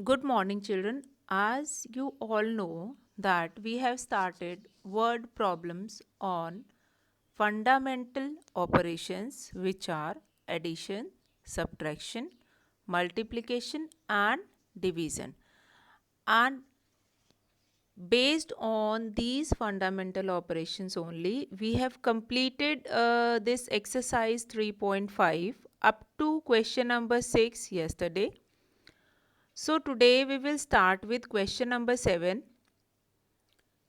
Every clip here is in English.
Good morning, children. As you all know that we have started word problems on fundamental operations which are addition, subtraction, multiplication and division. And based on these fundamental operations only, we have completed this exercise 3.5 up to question number 6 yesterday. So today we will start with question number 7,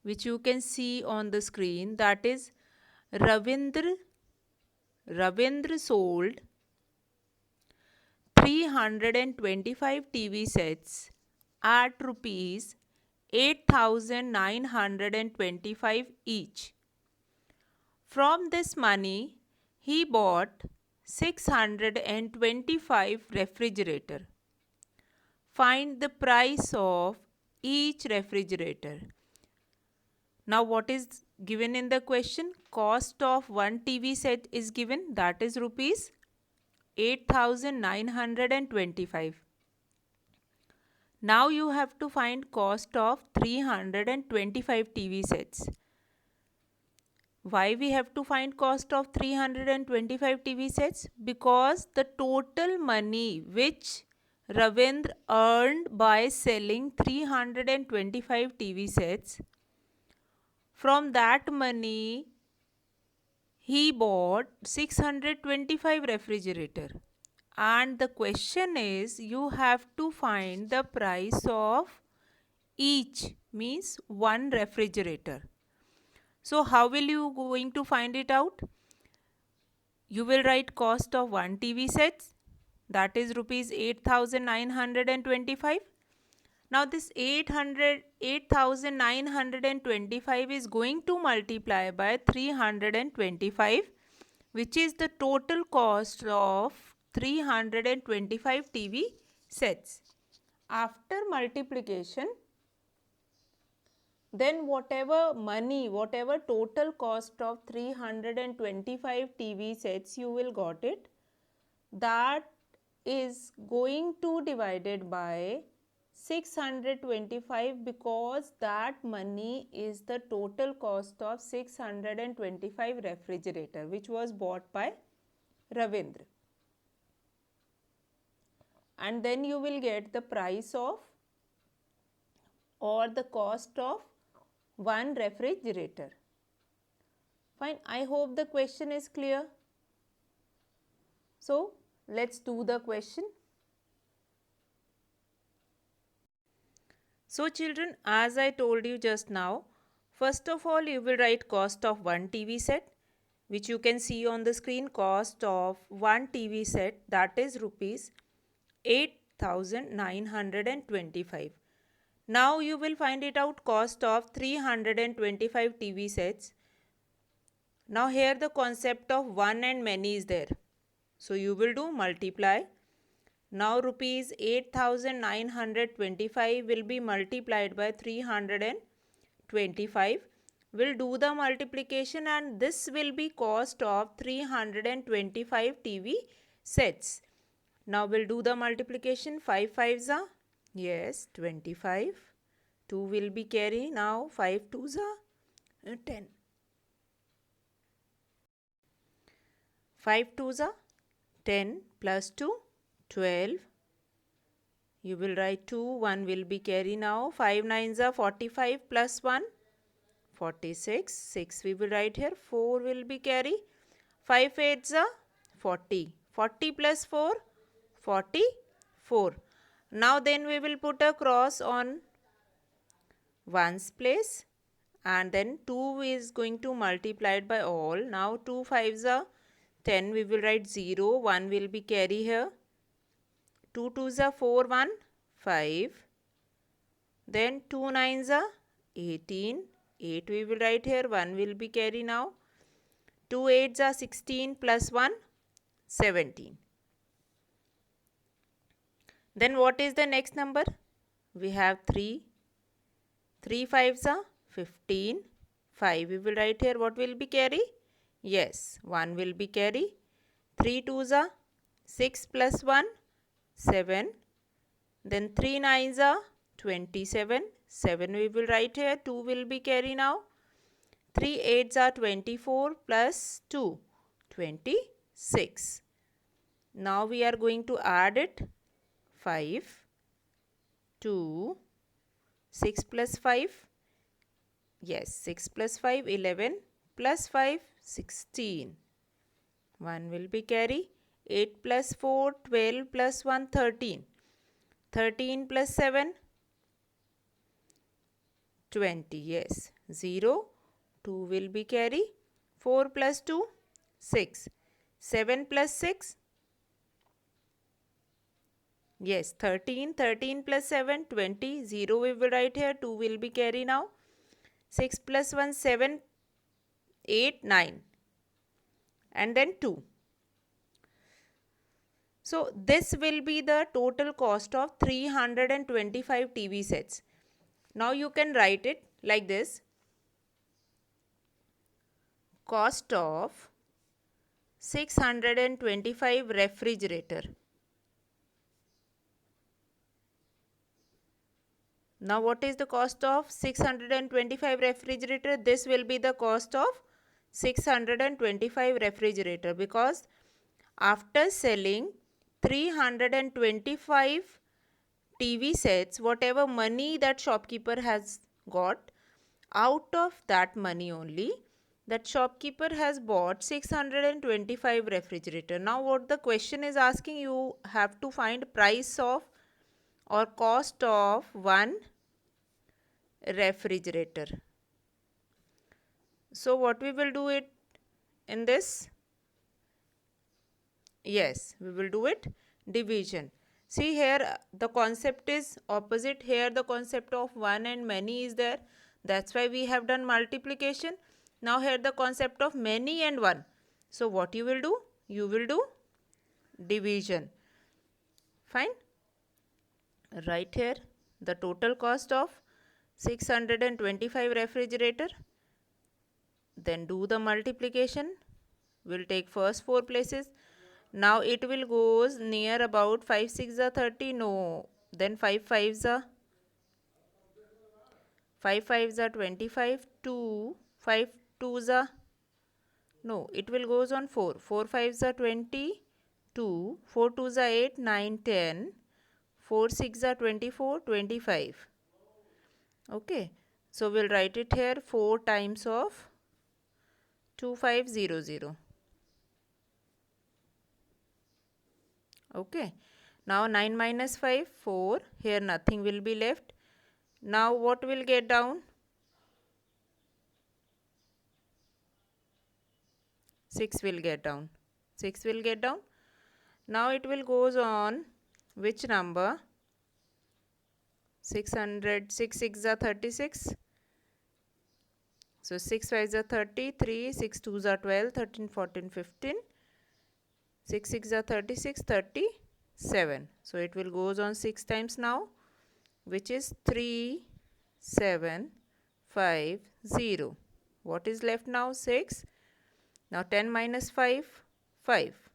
which you can see on the screen. That is Ravindra sold 325 TV sets at rupees 8,925 each. From this money, he bought 625 refrigerator. Find the price of each refrigerator. Now what is given in the question? Cost of one TV set is given, that is rupees 8,925. Now you have to find cost of 325 TV sets. Why we have to find cost of 325 TV sets? Because the total money which Ravindra earned by selling 325 TV sets, from that money he bought 625 refrigerator. And the question is, you have to find the price of each, means one refrigerator. So how will you going to find it out? You will write cost of one TV set, that is rupees 8,925. Now this 8,925 is going to multiply by 325, which is the total cost of 325 TV sets. After multiplication, then whatever total cost of 325 TV sets you will got it, that is going to divided by 625, because that money is the total cost of 625 refrigerator which was bought by Ravindra. And then you will get the price of or the cost of one refrigerator. Fine, I hope the question is clear. So let's do the question. So children, as I told you just now, first of all you will write cost of one TV set, which you can see on the screen. Cost of one TV set, that is rupees 8,925. Now you will find it out cost of 325 TV sets. Now here the concept of one and many is there. So you will do multiply. Now rupees 8,925 will be multiplied by 325. We'll do the multiplication and this will be cost of 325 TV sets. Now we'll do the multiplication. 5 5s are, yes, 25. 2 will be carry. Now 5 2s are 10. 5 2s are 10 plus 2, 12. You will write 2, 1 will be carry now. 5 9s are 45 plus 1, 46. 6 we will write here. 4 will be carry. 5 8s are 40. 40 plus 4, 44. Now then we will put a cross on 1's place. And then 2 is going to multiplied by all. Now 2 5s are 10. We will write 0. 1 will be carry here. 2 2s are 4, 1, 5. Then 2 9s are 18. 8 we will write here. 1 will be carry now. 2 8s are 16 plus 1, 17. Then what is the next number? We have 3. 3 5s are 15. 5 we will write here. What will be carry? Yes, 1 will be carry. 3 2s are 6 plus 1, 7. Then 3 nines are 27. 7 we will write here. 2 will be carry now. 3 eights are 24 plus 2. 26. Now we are going to add it. 5, 2, 6 plus 5. Yes, 6 plus 5, 11 plus 5, 16. 1 will be carry. 8 plus 4, 12 plus 1, 13. 13 plus 7, 20. Yes, 0. 2 will be carry. 4 plus 2, 6. 7 plus 6, yes, 13. 13 plus 7, 20. 0 we will write here. 2 will be carry now. 6 plus 1, 7. 8, 9. And then 2. So this will be the total cost of 325 TV sets. Now you can write it like this. Cost of 625 refrigerator. Now what is the cost of 625 refrigerator? This will be the cost of 625 refrigerator, because after selling 325 TV sets, whatever money that shopkeeper has got, out of that money only, that shopkeeper has bought 625 refrigerator. Now what the question is asking, you have to find price of or cost of one refrigerator. So what we will do it in this? Yes, we will do it division. See here the concept is opposite. Here the concept of one and many is there. That's why we have done multiplication. Now here the concept of many and one. So what you will do? You will do division. Fine. Right here the total cost of 625 refrigerator. Then do the multiplication. We'll take first 4 places. Now it will goes near about 5 6 are 30. No. Then 5 5s are 25. 2 5 2s are, no, it will goes on 4. 4 5s are 20. 2 4 2s are 8 9 10. 4 6 are 24 25. Okay. So we'll write it here 4 times of 2500. Okay. Now 9 minus 5, 4. Here nothing will be left. Now what will get down? 6 will get down. 6 will get down. Now it will goes on which number? 600. 6 6 are 36. So 6 5 are 30. 3 6 2 are 12. 13 14 15. 6 6 are 36. 37. So it will goes on 6 times now, which is 3 7 5 0. What is left now? 6. Now 10 minus 5, 5.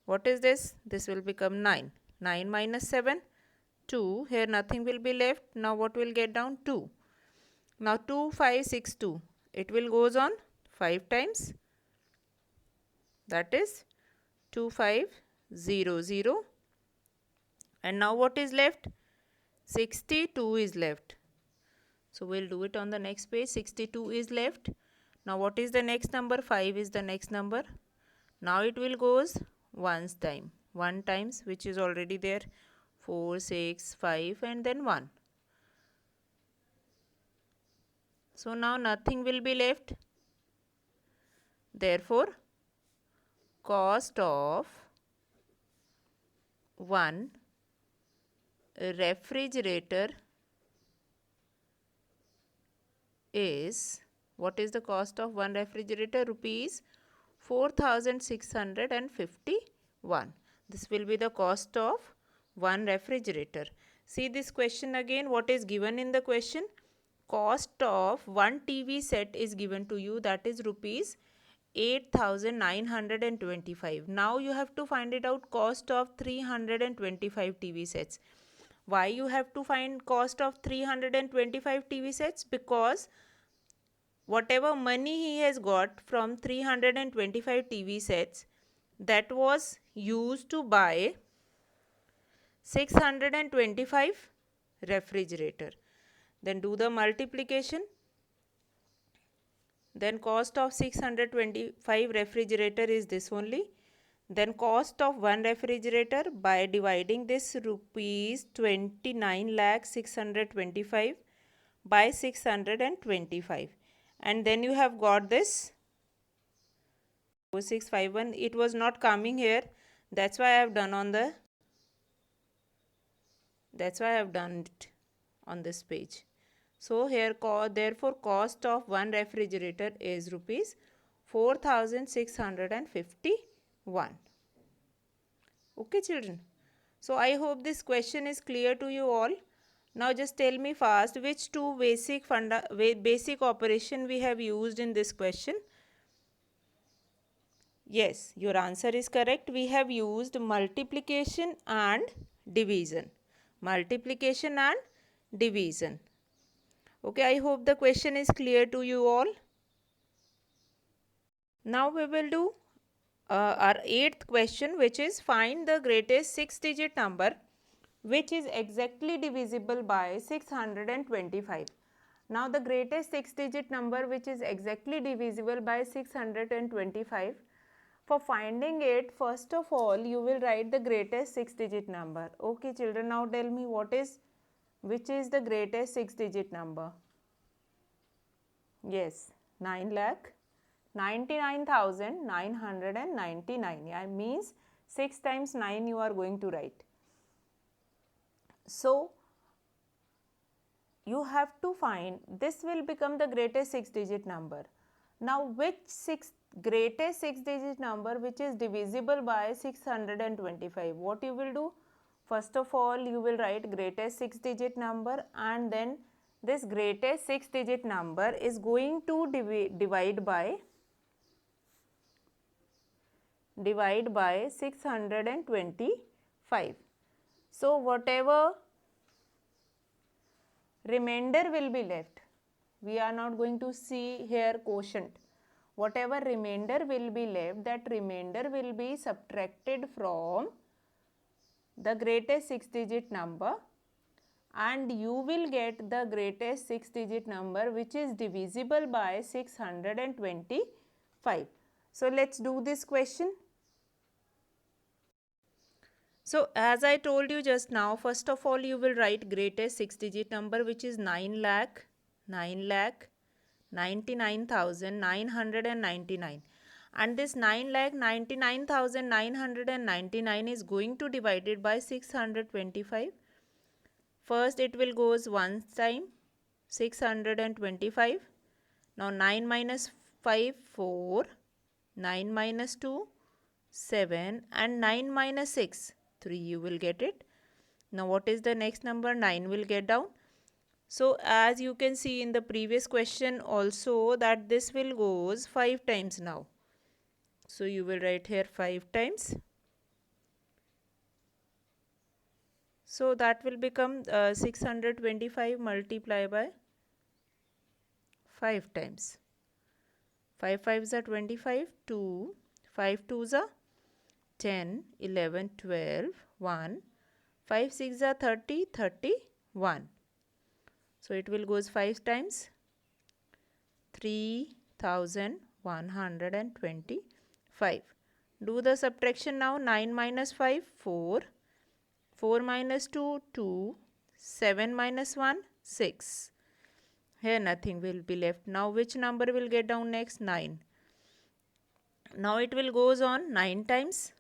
What is this? This will become 9. 9 minus 7, 2. Here nothing will be left. Now what will get down? 2. Now 2 5 6 2. It will goes on 5 times. That is 2500. And now what is left? 62 is left. So we'll do it on the next page. 62 is left. Now what is the next number? 5 is the next number. Now it will goes ones time. 1 times, which is already there. 4, 6, 5 and then 1. So now nothing will be left. Therefore, cost of one refrigerator is, what is the cost of one refrigerator? Rupees 4651. This will be the cost of one refrigerator. See this question again. What is given in the question? Cost of one TV set is given to you, that is rupees 8,925. Now you have to find it out cost of 325 TV sets. Why you have to find cost of 325 TV sets? Because whatever money he has got from 325 TV sets, that was used to buy 625 refrigerator. Then do the multiplication. Then cost of 625 refrigerator is this only. Then cost of one refrigerator by dividing this rupees 29 lakh 625 by 625, and then you have got this 4651. It was not coming here, that's why I have done it on this page. So here therefore cost of one refrigerator is rupees 4651. Okay children, so I hope this question is clear to you all. Now just tell me fast, which two basic operation we have used in this question. Yes, your answer is correct. We have used multiplication and division. Multiplication and division. Okay, I hope the question is clear to you all. Now we will do our 8th question, which is find the greatest 6-digit number which is exactly divisible by 625. Now the greatest 6-digit number which is exactly divisible by 625. For finding it, first of all you will write the greatest 6-digit number. Okay children, now tell me which is the greatest 6-digit number? Yes, 9,99,999. Yeah, means 6 times 9 you are going to write. So you have to find, this will become the greatest 6-digit number. Now which greatest 6-digit number which is divisible by 625? What you will do? First of all you will write greatest 6-digit number, and then this greatest 6-digit number is going to divide by 625. So whatever remainder will be left, we are not going to see here quotient. Whatever remainder will be left, that remainder will be subtracted from the greatest 6-digit number, and you will get the greatest 6-digit number which is divisible by 625. So let's do this question. So as I told you just now, first of all you will write greatest 6-digit number which is 9,99,999, and this 9,99,999 is going to divide it by 625. First it will goes one time 625. Now 9 minus 5 4, 9 minus 2 7, and 9 minus 6 3, you will get it. Now what is the next number? 9 will get down. So as you can see in the previous question also, that this will goes 5 times now. So you will write here 5 times. So that will become 625 multiplied by 5 times. 5 5s are 25, 2, 5 2s are 10, 11, 12, 1, 5 6 are 30, 31. So it will goes 5 times, 3,125. Do the subtraction now. 9 minus 5 4, 4 minus 2 2, 7 minus 1 6. Here nothing will be left. Now which number will get down next? 9. Now it will goes on 9 times.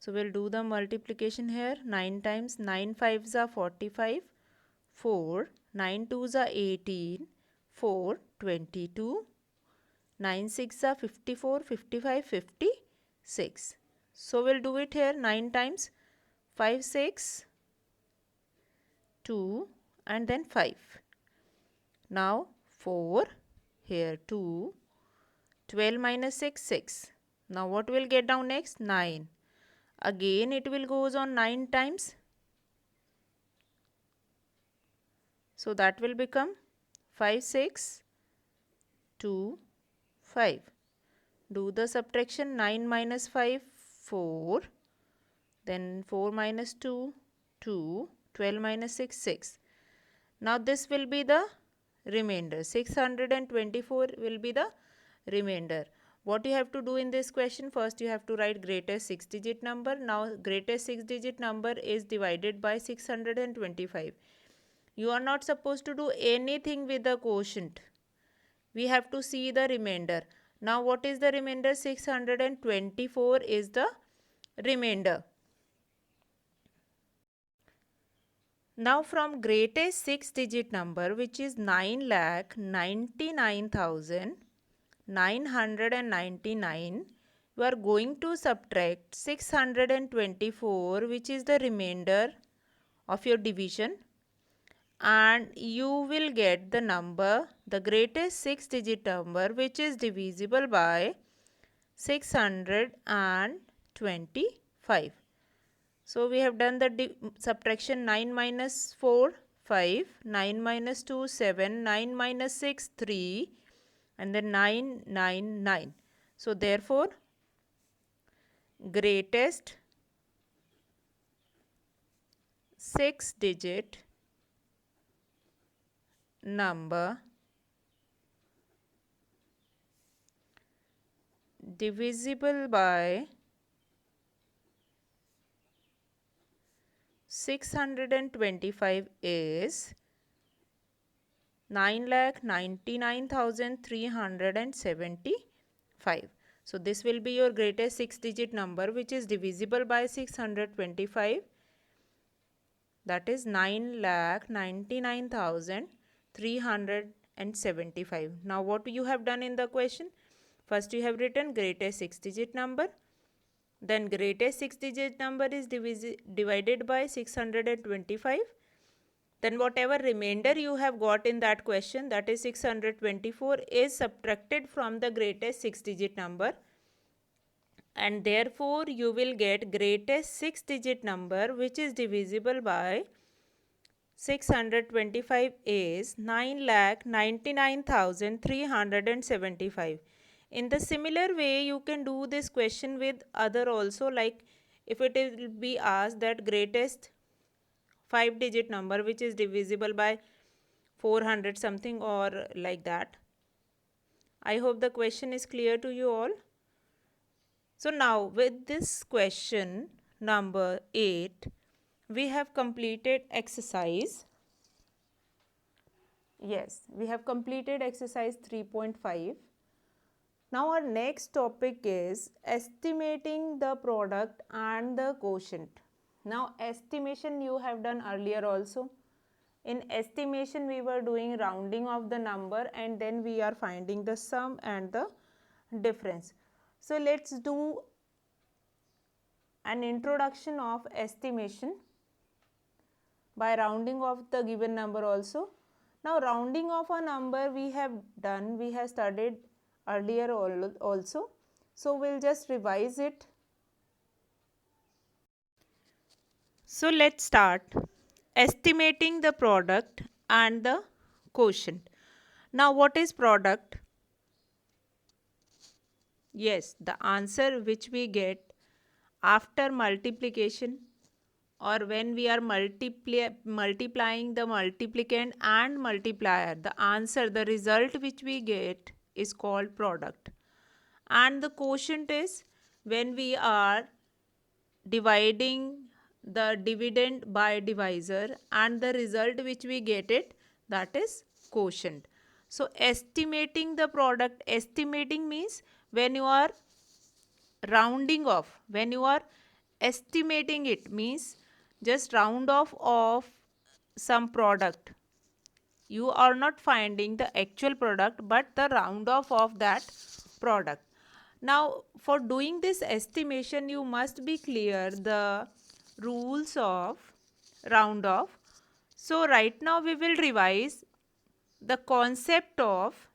So we'll do the multiplication here. 9 times, 9 5s are 45, 4, 9 2s are 18, 4, 22, 9 6 are 54, 55, 56. So we'll do it here. 9 times, 5 6, 2, and then 5. Now 4, here 2, 12 minus 6 6. Now what will get down next? 9. Again it will goes on 9 times. So that will become 5, 6, 2, 5. Do the subtraction. 9 minus 5, 4. Then 4 minus 2, 2. 12 minus 6, 6. Now this will be the remainder. 624 will be the remainder. What you have to do in this question? First you have to write greatest 6-digit number. Now greatest 6-digit number is divided by 625. You are not supposed to do anything with the quotient. We have to see the remainder. Now what is the remainder? 624 is the remainder. Now from greatest 6-digit number, which is 9,99,999, you are going to subtract 624, which is the remainder of your division, and you will get the number, the greatest 6-digit number, which is divisible by 625. So we have done the subtraction. 9 minus 4, 5, 9 minus 2, 7, 9 minus 6, 3, and then 9, 9, 9. So therefore, greatest 6-digit number divisible by 625 is 9,99,375. So this will be your greatest 6-digit number, which is divisible by 625. That is 9,99,375. Now what you have done in the question? First you have written greatest 6-digit number. Then greatest 6-digit number is divided by 625. Then whatever remainder you have got in that question, that is 624, is subtracted from the greatest 6-digit number. And therefore you will get greatest 6-digit number, which is divisible by 625 is 9,99,375. In the similar way, you can do this question with other also, like if it will be asked that greatest 5-digit number which is divisible by 400 something or like that. I hope the question is clear to you all. So now with this question number 8, we have completed exercise. Yes, we have completed exercise 3.5. Now our next topic is estimating the product and the quotient. Now estimation you have done earlier also. In estimation we were doing rounding of the number and then we are finding the sum and the difference. So let's do an introduction of estimation by rounding of the given number also. Now rounding of a number we have done, we have studied earlier also. So we'll just revise it. So let's start estimating the product and the quotient. Now what is product? Yes, the answer which we get after multiplication or when we are multiplying the multiplicand and multiplier, the answer, the result which we get is called product. And the quotient is when we are dividing the dividend by divisor and the result which we get it, that is quotient. So estimating the product, estimating means when you are rounding off, when you are estimating, it means just round off of some product. You are not finding the actual product but the round off of that product. Now for doing this estimation you must be clear the rules of round off. So right now we will revise the concept of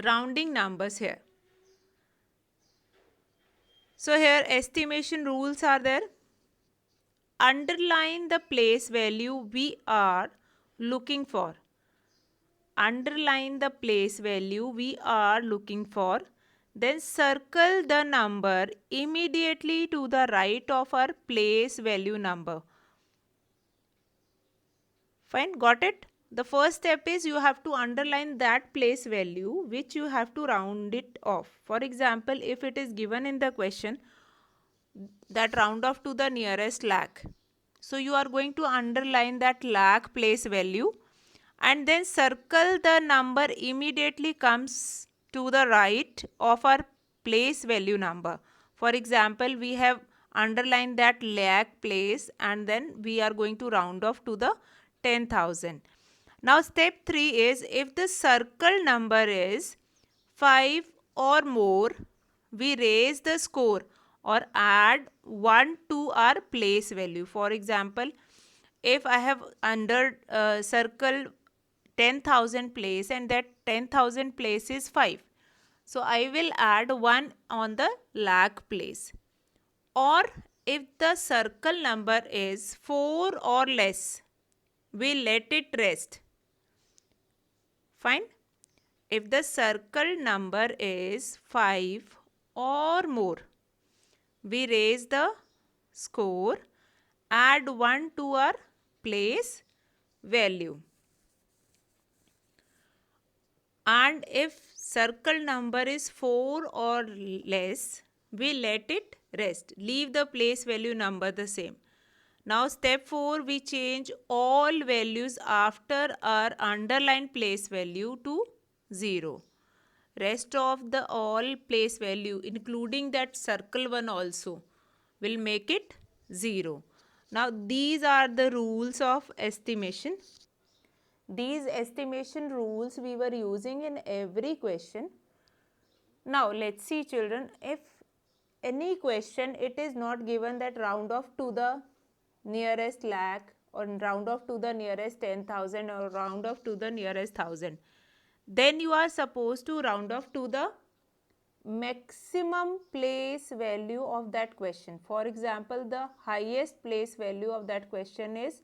rounding numbers here. So here estimation rules are there. Underline the place value we are looking for. Underline the place value we are looking for. Then circle the number immediately to the right of our place value number. Fine, got it? The first step is you have to underline that place value which you have to round it off. For example, if it is given in the question that round off to the nearest lakh. So you are going to underline that lakh place value and then circle the number immediately comes to the right of our place value number. For example, we have underlined that lakh place and then we are going to round off to the 10,000. Now step 3 is if the circle number is 5 or more, we raise the score or add 1 to our place value. For example, if I have under circle 10,000 place and that 10,000 place is 5. So I will add 1 on the lakh place. Or if the circle number is 4 or less, we let it rest. Fine. If the circle number is 5 or more, we raise the score, add 1 to our place value. And if circle number is 4 or less, we let it rest. Leave the place value number the same. Now step 4, we change all values after our underlined place value to 0. Rest of the all place value including that circle one also will make it 0. Now these are the rules of estimation. These estimation rules we were using in every question. Now let's see children, if any question it is not given that round off to the nearest lakh or round off to the nearest 10,000 or round off to the nearest 1,000. Then you are supposed to round off to the maximum place value of that question. For example, the highest place value of that question is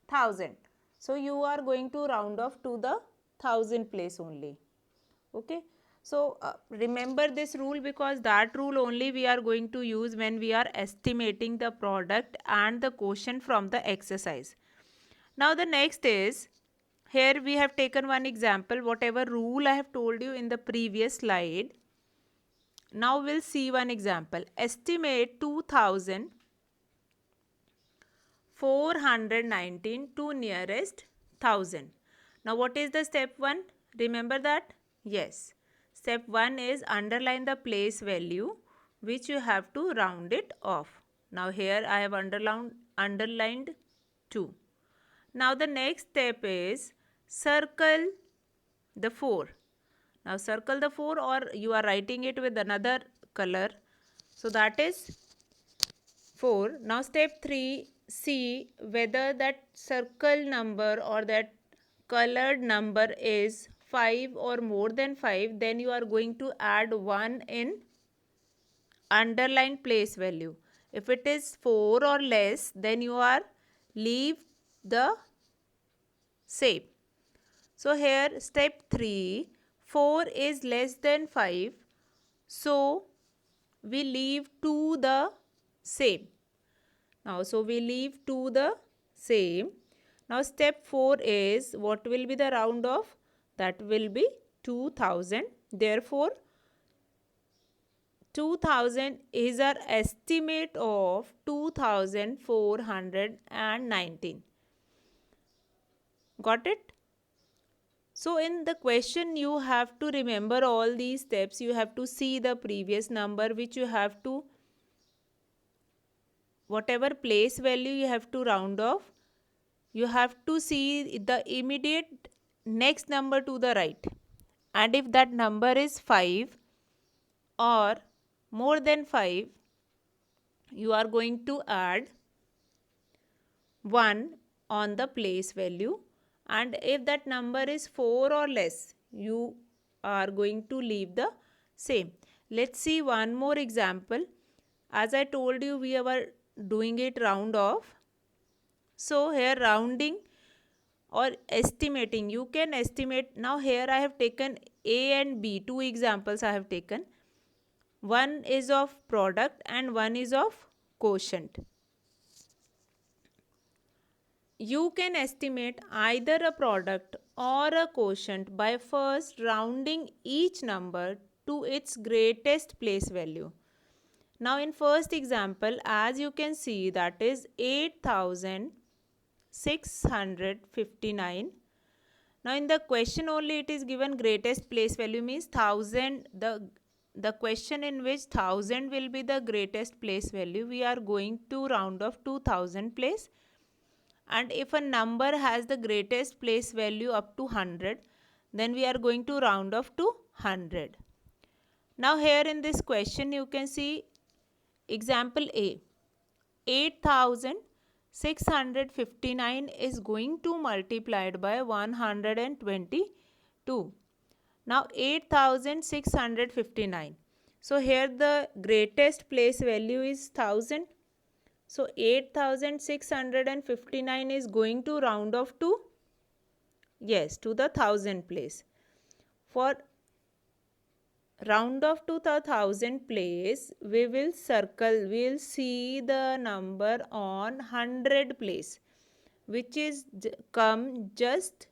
1,000. So you are going to round off to the 1,000 place only. Okay. So remember this rule because that rule only we are going to use when we are estimating the product and the quotient from the exercise. Now the next is, here we have taken one example, whatever rule I have told you in the previous slide. Now we'll see one example. Estimate 2,419 to nearest 1,000. Now what is the step 1? Remember that? Yes. Step 1 is underline the place value which you have to round it off. Now here I have underlined 2. Now the next step is circle the 4. Now circle the 4 or you are writing it with another color. So that is 4. Now step 3, see whether that circle number or that colored number is 5 or more than 5. Then you are going to add 1 in underlined place value. If it is 4 or less, then you are leave the same. So here step 3, 4 is less than 5. So we leave 2 the same. Now so we leave 2 the same. Now step 4 is, what will be the round off? That will be 2,000. Therefore 2,000 is our estimate of 2,419. Got it? So in the question you have to remember all these steps. You have to see the previous number which you have to, whatever place value you have to round off. You have to see the immediate next number to the right. And if that number is 5 or more than 5, you are going to add 1 on the place value. And if that number is 4 or less, you are going to leave the same. Let's see one more example. As I told you, we were doing it round off. So here rounding or estimating. You can estimate. Now here I have taken A and B, two examples I have taken. One is of product and one is of quotient. You can estimate either a product or a quotient by first rounding each number to its greatest place value. Now in first example, as you can see, that is 8,659. Now in the question only it is given greatest place value, means 1000. The question in which 1000 will be the greatest place value, we are going to round off to 1000 place. And if a number has the greatest place value up to 100, then we are going to round off to 100. Now here in this question you can see example A. 8,659 is going to multiplied by 122. Now 8,659. So here the greatest place value is 1000. So 8,659 is going to round off to, yes, to the 1000 place. For round off to the 1000 place, we will circle, we will see the number on 100 place, which is come just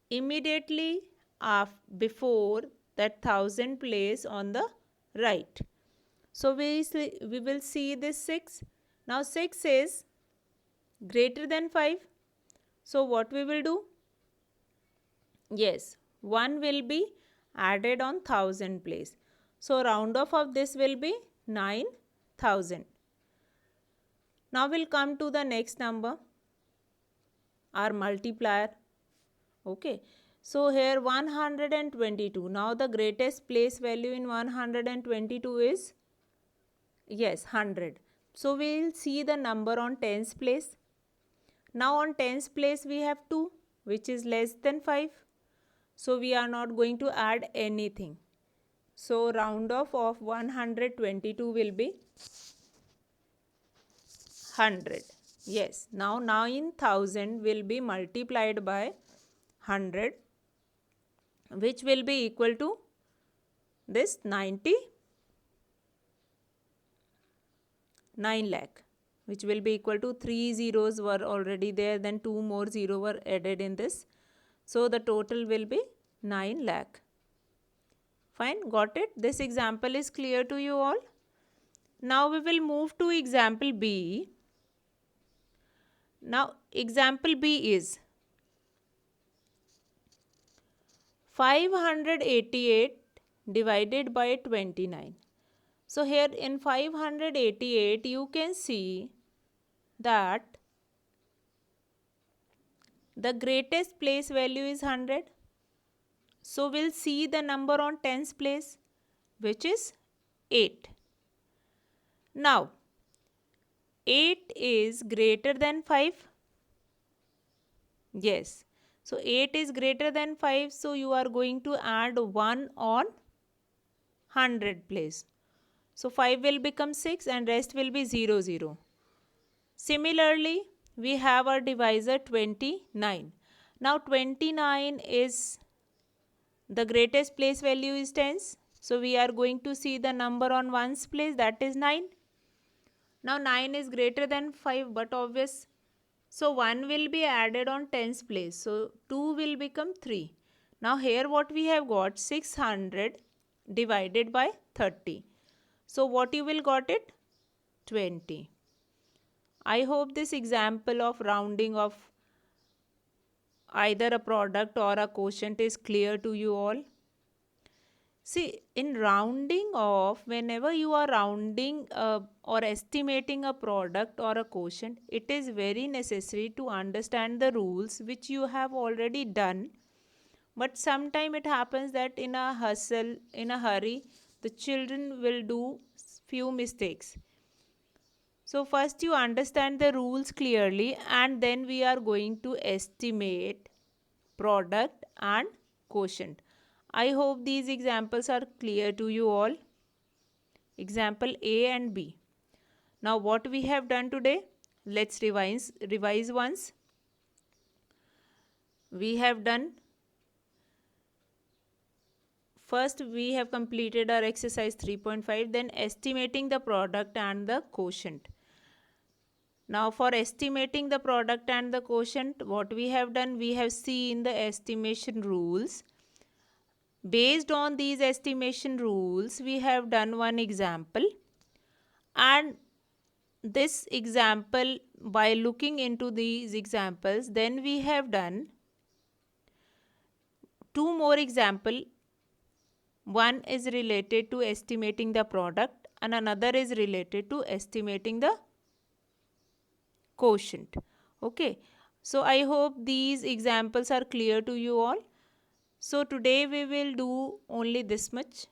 immediately before that 1000 place on the right. So we will see this 6. Now 6 is greater than 5. So what we will do? Yes, 1 will be added on 1000 place. So round off of this will be 9,000. Now we'll come to the next number, our multiplier. Okay. So here 122. Now the greatest place value in 122 is, yes, 100. So we will see the number on tens place. Now on tens place we have 2, which is less than 5. So we are not going to add anything. So round off of 122 will be 100. Yes. Now 9,000 will be multiplied by 100, which will be equal to this 99 lakh, which will be equal to 3 zeros were already there, then 2 more zero were added in this. So the total will be 9 lakh. Fine, got it? This example is clear to you all. Now we will move to example B. Now example B is 588 divided by 29. So here in 588 you can see that the greatest place value is 100. So we'll see the number on tens place, which is 8. Now 8 is greater than 5. Yes. So 8 is greater than 5. So you are going to add 1 on 100 place. So 5 will become 6 and rest will be 0, 0. Similarly, we have our divisor 29. Now 29 is, the greatest place value is tens. So we are going to see the number on ones place, that is 9. Now 9 is greater than 5, but obvious. So 1 will be added on tens place. So 2 will become 3. Now here what we have got, 600 divided by 30. So what you will got it? 20. I hope this example of rounding of either a product or a quotient is clear to you all. See, in rounding off, whenever you are rounding or estimating a product or a quotient, it is very necessary to understand the rules which you have already done. But sometimes it happens that in a hustle, in a hurry, the children will do few mistakes. So first you understand the rules clearly and then we are going to estimate product and quotient. I hope these examples are clear to you all. Example A and B. Now what we have done today? Let's revise once. we have done. First, we have completed our exercise 3.5, then estimating the product and the quotient. Now, for estimating the product and the quotient, what we have done, we have seen the estimation rules. Based on these estimation rules, we have done one example. And this example, by looking into these examples, then we have done two more examples. One is related to estimating the product and another is related to estimating the quotient. Okay, so I hope these examples are clear to you all. So today we will do only this much.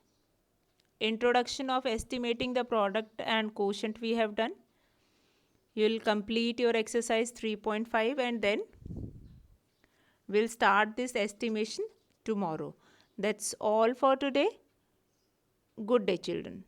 Introduction of estimating the product and quotient we have done. You will complete your exercise 3.5 and then we'll start this estimation tomorrow. That's all for today. Good day, children.